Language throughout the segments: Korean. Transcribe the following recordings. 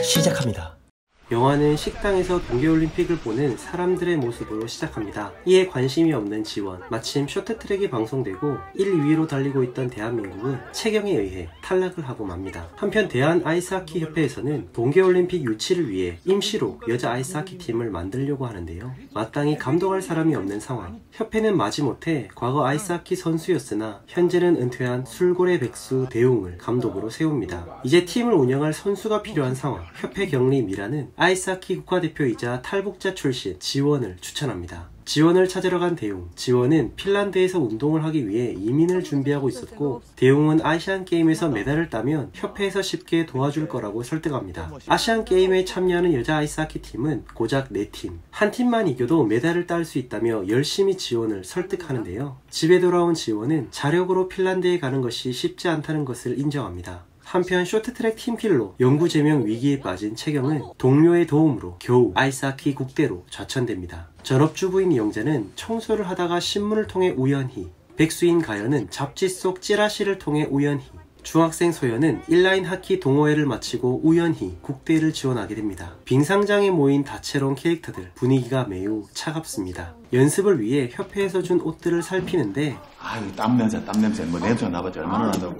시작합니다. 영화는 식당에서 동계올림픽을 보는 사람들의 모습으로 시작합니다. 이에 관심이 없는 지원, 마침 쇼트트랙이 방송되고 1, 2위로 달리고 있던 대한민국은 채경에 의해 탈락을 하고 맙니다. 한편 대한아이스하키협회에서는 동계올림픽 유치를 위해 임시로 여자 아이스하키 팀을 만들려고 하는데요. 마땅히 감독할 사람이 없는 상황. 협회는 마지못해 과거 아이스하키 선수였으나 현재는 은퇴한 술고래 백수 대웅을 감독으로 세웁니다. 이제 팀을 운영할 선수가 필요한 상황. 협회 경리 미라는 아이스하키 국가대표이자 탈북자 출신 지원을 추천합니다. 지원을 찾으러 간 대웅. 지원은 핀란드에서 운동을 하기 위해 이민을 준비하고 있었고, 대웅은 아시안게임에서 메달을 따면 협회에서 쉽게 도와줄 거라고 설득합니다. 아시안게임에 참여하는 여자 아이스하키 팀은 고작 4팀. 한 팀만 이겨도 메달을 딸 수 있다며 열심히 지원을 설득하는데요. 집에 돌아온 지원은 자력으로 핀란드에 가는 것이 쉽지 않다는 것을 인정합니다. 한편 쇼트트랙 팀킬로 영구 제명 위기에 빠진 채경은 동료의 도움으로 겨우 아이스하키 국대로 좌천됩니다. 전업주부인 영자는 청소를 하다가 신문을 통해 우연히, 백수인 가연은 잡지 속 찌라시를 통해 우연히, 중학생 소연은 인라인 하키 동호회를 마치고 우연히 국대를 지원하게 됩니다. 빙상장에 모인 다채로운 캐릭터들, 분위기가 매우 차갑습니다. 연습을 위해 협회에서 준 옷들을 살피는데, 아유, 땀냄새, 뭐 냄새가 나봤자 얼마나 난다고.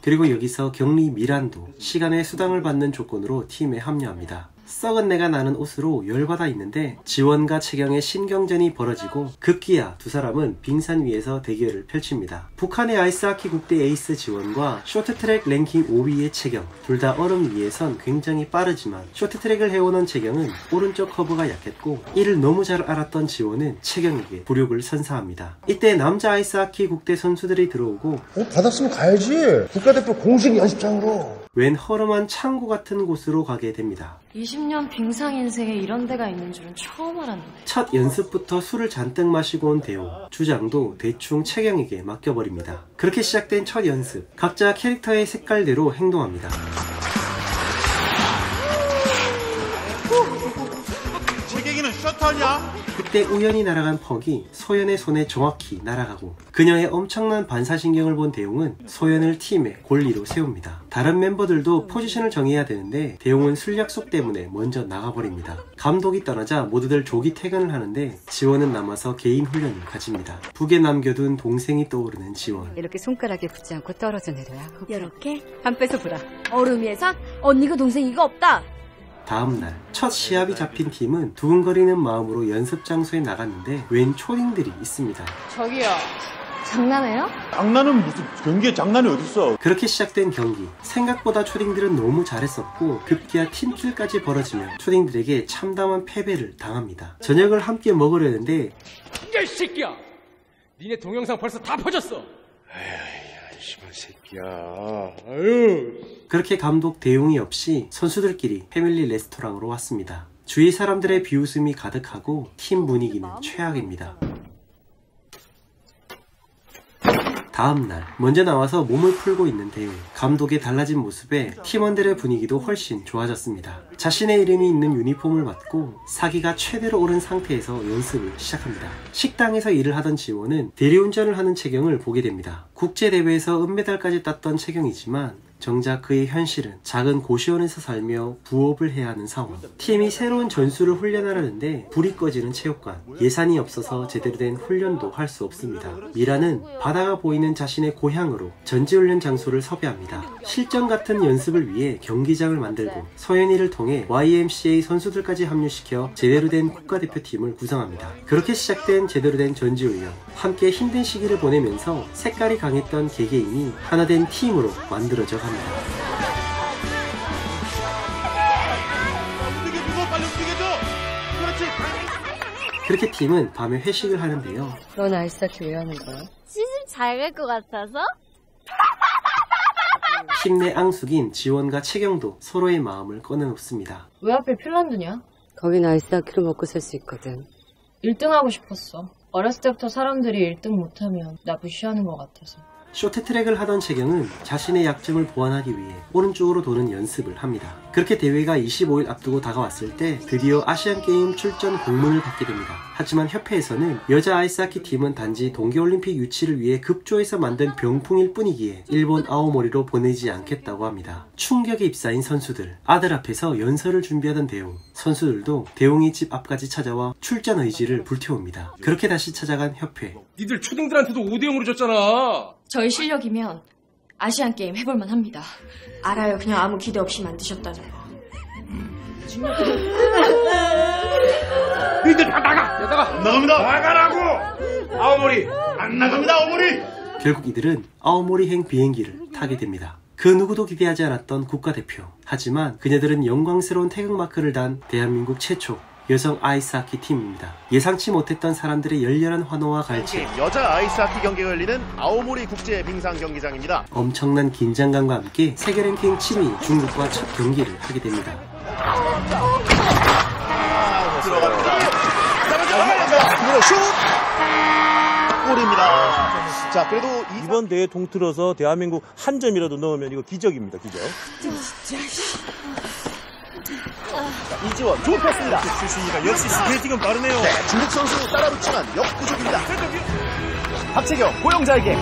그리고 여기서 경리 미란도 시간의 수당을 받는 조건으로 팀에 합류합니다. 썩은 내가 나는 옷으로 열받아 있는데 지원과 채경의 신경전이 벌어지고 급기야 두 사람은 빙산 위에서 대결을 펼칩니다. 북한의 아이스하키 국대 에이스 지원과 쇼트트랙 랭킹 5위의 채경, 둘 다 얼음 위에선 굉장히 빠르지만 쇼트트랙을 해오는 채경은 오른쪽 커브가 약했고 이를 너무 잘 알았던 지원은 채경에게 부륙을 선사합니다. 이때 남자 아이스하키 국대 선수들이 들어오고 옷 받았으면 가야지. 국가대표 공식 연습장으로. 웬 허름한 창고 같은 곳으로 가게 됩니다. 20년 빙상 인생에 이런 데가 있는 줄은 처음 알았네. 첫 연습부터 술을 잔뜩 마시고 온 대웅, 주장도 대충 채경에게 맡겨버립니다. 그렇게 시작된 첫 연습, 각자 캐릭터의 색깔대로 행동합니다. 채경이는 셔터냐? 그때 우연히 날아간 퍽이 소연의 손에 정확히 날아가고 그녀의 엄청난 반사신경을 본 대웅은 소연을 팀의 골리로 세웁니다. 다른 멤버들도 포지션을 정해야 되는데 대웅은 술 약속 때문에 먼저 나가버립니다. 감독이 떠나자 모두들 조기 퇴근을 하는데 지원은 남아서 개인 훈련을 가집니다. 북에 남겨둔 동생이 떠오르는 지원. 이렇게 손가락에 붙지 않고 떨어져 내려야. 이렇게? 한 빼서 보라. 얼음 위에서? 언니가 동생 이거 없다. 다음날 첫 시합이 잡힌 팀은 두근거리는 마음으로 연습 장소에 나갔는데 웬 초딩들이 있습니다. 저기요. 장난해요? 장난은 무슨 경기에 장난이 어딨어. 그렇게 시작된 경기. 생각보다 초딩들은 너무 잘했었고 급기야 팀킬까지 벌어지며 초딩들에게 참담한 패배를 당합니다. 저녁을 함께 먹으려는데 야, 이 새끼야! 니네 동영상 벌써 다 퍼졌어! 에이, 씨발 새끼야. 아유. 그렇게 감독 대웅이 없이 선수들끼리 패밀리 레스토랑으로 왔습니다. 주위 사람들의 비웃음이 가득하고 팀 분위기는 최악입니다. 다음날 먼저 나와서 몸을 풀고 있는 대웅. 감독의 달라진 모습에 팀원들의 분위기도 훨씬 좋아졌습니다. 자신의 이름이 있는 유니폼을 받고 사기가 최대로 오른 상태에서 연습을 시작합니다. 식당에서 일을 하던 지원은 대리운전을 하는 채경을 보게 됩니다. 국제대회에서 은메달까지 땄던 채경이지만 정작 그의 현실은 작은 고시원에서 살며 부업을 해야 하는 상황. 팀이 새로운 전술을 훈련하려는데 불이 꺼지는 체육관. 예산이 없어서 제대로 된 훈련도 할 수 없습니다. 미라는 바다가 보이는 자신의 고향으로 전지훈련 장소를 섭외합니다. 실전 같은 연습을 위해 경기장을 만들고 소연이를 통해 YMCA 선수들까지 합류시켜 제대로 된 국가대표팀을 구성합니다. 그렇게 시작된 제대로 된 전지훈련. 함께 힘든 시기를 보내면서 색깔이 강했던 개개인이 하나된 팀으로 만들어져 갑니다. 그렇게 팀은 밤에 회식을 하는데요. 넌 아이스하키 왜 하는 거야? 시집 잘 갈 것 같아서? 팀 내 앙숙인 지원과 채경도 서로의 마음을 꺼내놓습니다. 왜 하필 핀란드냐? 거긴 아이스하키로 먹고 살 수 있거든. 1등 하고 싶었어. 어렸을 때부터 사람들이 1등 못하면 나 무시하는 것 같아서. 쇼트트랙을 하던 채경은 자신의 약점을 보완하기 위해 오른쪽으로 도는 연습을 합니다. 그렇게 대회가 25일 앞두고 다가왔을 때 드디어 아시안게임 출전 공문을 받게 됩니다. 하지만 협회에서는 여자 아이스하키 팀은 단지 동계올림픽 유치를 위해 급조해서 만든 병풍일 뿐이기에 일본 아오모리로 보내지 않겠다고 합니다. 충격에 휩싸인 선수들, 아들 앞에서 연설을 준비하던 대웅, 선수들도 대웅이 집 앞까지 찾아와 출전 의지를 불태웁니다. 그렇게 다시 찾아간 협회. 니들 초딩들한테도 5대0으로 졌잖아. 저희 실력이면 아시안게임 해볼만 합니다. 알아요. 그냥 아무 기대 없이 만드셨다는 거. 니들 다 나가! 야, 나가! 나갑니다. 나가라고. 아오모리! 안 나갑니다, 아오모리. 결국 이들은 아오모리행 비행기를 타게 됩니다. 그 누구도 기대하지 않았던 국가대표. 하지만 그녀들은 영광스러운 태극마크를 단 대한민국 최초 여성 아이스하키 팀입니다. 예상치 못했던 사람들의 열렬한 환호와 갈채, 여자 아이스하키 경기가 열리는 아오모리 국제 빙상 경기장입니다. 엄청난 긴장감과 함께 세계 랭킹 7위 중국과 첫 경기를 하게 됩니다. 들어갑니다. 슛! 골입니다. 자, 그래도 이번 대회 통틀어서 대한민국 한 점이라도 넣으면 이거 기적입니다, 기적. 이지원 좋은 패스입니다. 출신이가 역시 스케이팅은 빠르네요. 네, 중국 선수 따라붙지만 역부족입니다. 박채경 고영자에게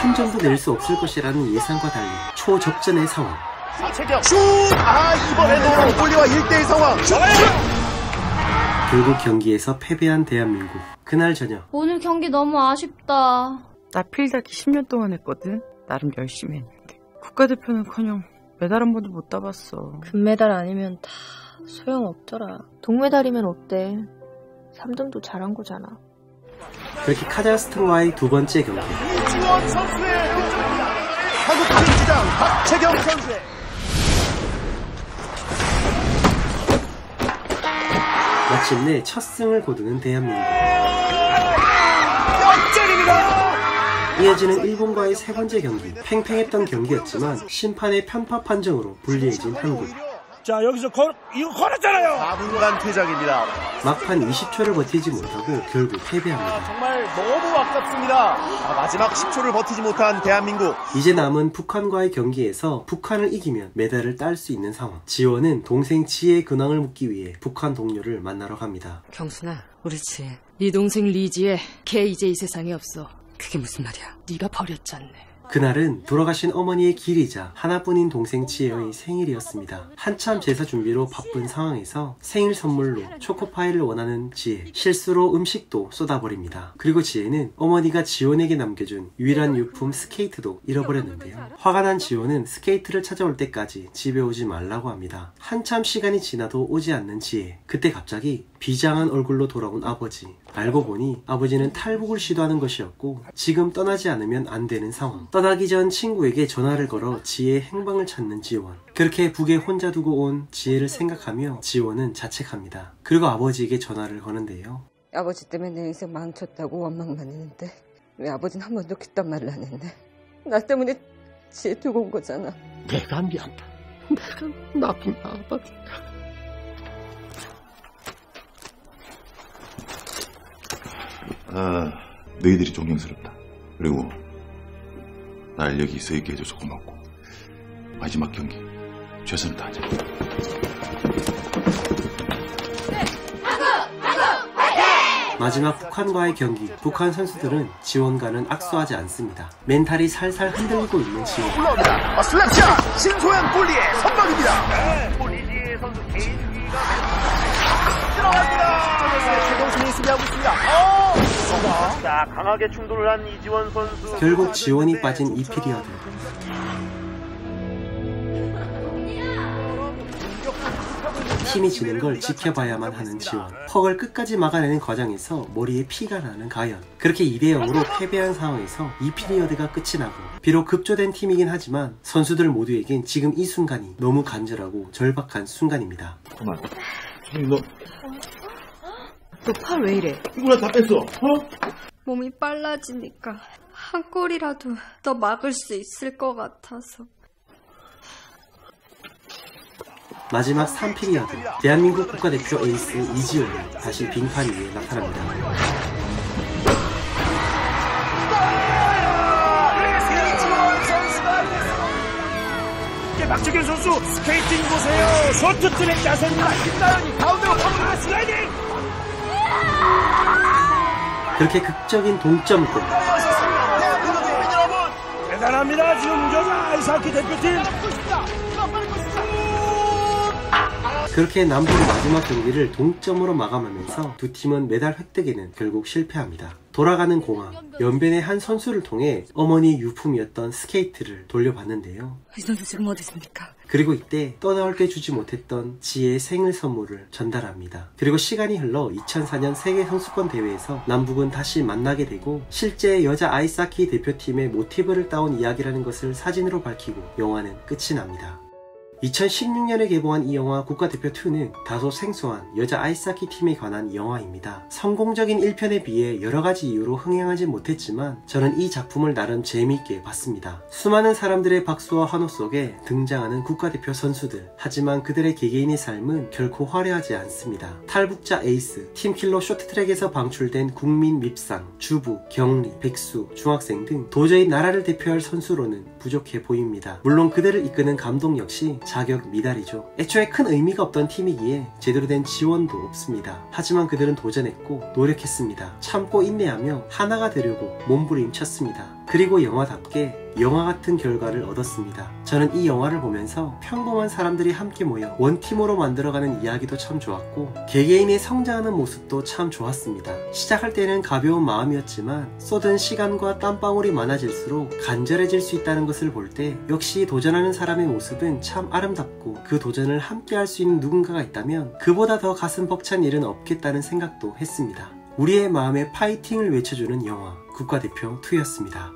한 점도 낼 수 없을 것이라는 예상과 달리 초접전의 상황. 박채경 슛! 이번에도 골리와 1대1 상황. 결국 경기에서 패배한 대한민국. 그날 저녁 오늘 경기 너무 아쉽다. 나 필살기 10년 동안 했거든. 나름 열심히 했는데. 국가대표는커녕 메달 한 번도 못 따봤어. 금메달 아니면 다 소용없더라. 동메달이면 어때? 3등도 잘한 거잖아. 그렇게 카자흐스탄과의 두 번째 경기. 이지원 선수의 득점입니다. 한국 팀주장 박채경 선수의 마침내 첫 승을 거두는 대한민국. 이어지는 일본과의 세 번째 경기. 팽팽했던 경기였지만 심판의 편파 판정으로 불리해진 한국. 자, 여기서 이거 걸었잖아요. 4분간 퇴장입니다. 막판 20초를 버티지 못하고 결국 패배합니다. 정말 너무 아깝습니다. 마지막 10초를 버티지 못한 대한민국. 이제 남은 북한과의 경기에서 북한을 이기면 메달을 딸 수 있는 상황. 지원은 동생 지혜의 근황을 묻기 위해 북한 동료를 만나러 갑니다. 경순아, 우리 지혜. 네 동생 리지에 걔 이제 이 세상에 없어. 그게 무슨 말이야? 네가 버렸잖네. 그날은 돌아가신 어머니의 길이자 하나뿐인 동생 지혜의 생일이었습니다. 한참 제사 준비로 바쁜 상황에서 생일 선물로 초코파이를 원하는 지혜. 실수로 음식도 쏟아버립니다. 그리고 지혜는 어머니가 지원에게 남겨준 유일한 유품 스케이트도 잃어버렸는데요. 화가 난 지원은 스케이트를 찾아올 때까지 집에 오지 말라고 합니다. 한참 시간이 지나도 오지 않는 지혜. 그때 갑자기 비장한 얼굴로 돌아온 아버지. 알고 보니 아버지는 탈북을 시도하는 것이었고 지금 떠나지 않으면 안 되는 상황. 떠나기 전 친구에게 전화를 걸어 지혜의 행방을 찾는 지원. 그렇게 북에 혼자 두고 온 지혜를 생각하며 지원은 자책합니다. 그리고 아버지에게 전화를 거는데요. 아버지 때문에 내 인생 망쳤다고 원망만 했는데 왜 아버지는 한 번도 그딴 말을 안 했네. 나 때문에 지혜 두고 온 거잖아. 내가 미안다. 내가 나쁜 아빠다. 너희들이 존경스럽다. 그리고 날 여기 서 있게 해줘서 고맙고 마지막 경기 최선을 다하자. 마지막 북한과의 경기. 북한 선수들은 지원과는 악수하지 않습니다. 멘탈이 살살 흔들리고 있는 지원. 올라옵니다. 슬랩샷! 신소연 골리의 선방입니다. 골리지 선수 개인기가 들어갑니다. 최동순이 수비하고 있습니다. 자, 강하게 충돌을 한 이지원 선수. 결국 지원이 빠진 이 피리어드. 팀이 지는 걸 지켜봐야만 하는 지원. 퍽을 끝까지 막아내는 과정에서 머리에 피가 나는 가연. 그렇게 2대0으로 패배한 상황에서 이 피리어드가 끝이 나고, 비록 급조된 팀이긴 하지만 선수들 모두에겐 지금 이 순간이 너무 간절하고 절박한 순간입니다. 그만. 너 팔 왜 이래? 이거나 다 뺐어. 몸이 빨라지니까 한 골이라도 더 막을 수 있을 것 같아서. 마지막 3피리어드. 대한민국 국가대표 에이스 이지원이 다시 빙판 위에 나타납니다. 네, 박재균 선수 스케이팅 보세요. 쇼트트랙 자세입니다. 김다현이 가운데로 파고드는 슬라이딩. 그렇게 극적인 동점골. 대단합니다. 지금 여자 아이스하키 대표팀. 그렇게 남북의 마지막 경기를 동점으로 마감하면서 두 팀은 메달 획득에는 결국 실패합니다. 돌아가는 공항, 연변의 한 선수를 통해 어머니 유품이었던 스케이트를 돌려받는데요. 이 선수 지금 어디 있습니까? 그리고 이때 떠나올 때 주지 못했던 지혜의 생일 선물을 전달합니다. 그리고 시간이 흘러 2004년 세계 선수권 대회에서 남북은 다시 만나게 되고 실제 여자 아이스하키 대표팀의 모티브를 따온 이야기라는 것을 사진으로 밝히고 영화는 끝이 납니다. 2016년에 개봉한 이 영화 국가대표2는 다소 생소한 여자 아이스하키 팀에 관한 영화입니다. 성공적인 1편에 비해 여러가지 이유로 흥행하지 못했지만 저는 이 작품을 나름 재미있게 봤습니다. 수많은 사람들의 박수와 환호 속에 등장하는 국가대표 선수들, 하지만 그들의 개개인의 삶은 결코 화려하지 않습니다. 탈북자 에이스, 팀킬러 쇼트트랙에서 방출된 국민 밉상, 주부, 경리, 백수, 중학생 등 도저히 나라를 대표할 선수로는 부족해 보입니다. 물론 그들을 이끄는 감독 역시 자격 미달이죠. 애초에 큰 의미가 없던 팀이기에 제대로 된 지원도 없습니다. 하지만 그들은 도전했고 노력했습니다. 참고 인내하며 하나가 되려고 몸부림쳤습니다. 그리고 영화답게 영화 같은 결과를 얻었습니다. 저는 이 영화를 보면서 평범한 사람들이 함께 모여 원팀으로 만들어가는 이야기도 참 좋았고 개개인의 성장하는 모습도 참 좋았습니다. 시작할 때는 가벼운 마음이었지만 쏟은 시간과 땀방울이 많아질수록 간절해질 수 있다는 것을 볼 때 역시 도전하는 사람의 모습은 참 아름답고 그 도전을 함께 할 수 있는 누군가가 있다면 그보다 더 가슴 벅찬 일은 없겠다는 생각도 했습니다. 우리의 마음에 파이팅을 외쳐주는 영화 국가대표2였습니다.